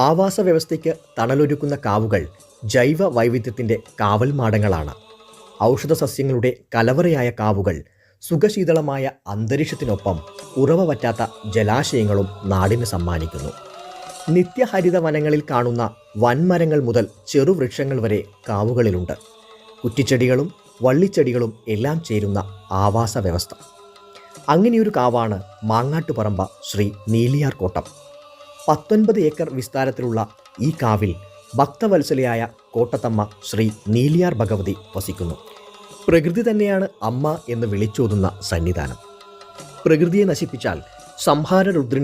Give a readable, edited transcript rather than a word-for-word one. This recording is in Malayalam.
ആവാസ വ്യവസ്ഥയ്ക്ക് തണലൊരുക്കുന്ന കാവുകൾ ജൈവ വൈവിധ്യത്തിൻ്റെ കാവൽ മാടങ്ങളാണ്. ഔഷധ സസ്യങ്ങളുടെ കലവറയായ കാവുകൾ സുഖശീതളമായ അന്തരീക്ഷത്തിനൊപ്പം ഉറവ വറ്റാത്ത ജലാശയങ്ങളും നാടിന് സമ്മാനിക്കുന്നു. നിത്യഹരിത വനങ്ങളിൽ കാണുന്ന വൻമരങ്ങൾ മുതൽ ചെറുവൃക്ഷങ്ങൾ വരെ കാവുകളിലുണ്ട്. കുറ്റിച്ചെടികളും വള്ളിച്ചെടികളും എല്ലാം ചേരുന്ന ആവാസ വ്യവസ്ഥ. അങ്ങനെയൊരു കാവാണ് മാങ്ങാട്ടുപറമ്പ ശ്രീ നീലിയാർ കോട്ടം. 19 ഏക്കർ വിസ്താരത്തിലുള്ള ഈ കാവിൽ ഭക്തവത്സലയായ കോട്ടത്തമ്മ ശ്രീ നീലിയാർ ഭഗവതി വസിക്കുന്നു. പ്രകൃതി തന്നെയാണ് അമ്മ എന്ന് വിളിച്ചോതുന്ന സന്നിധാനം. പ്രകൃതിയെ നശിപ്പിച്ചാൽ സംഹാര രുദ്രൻ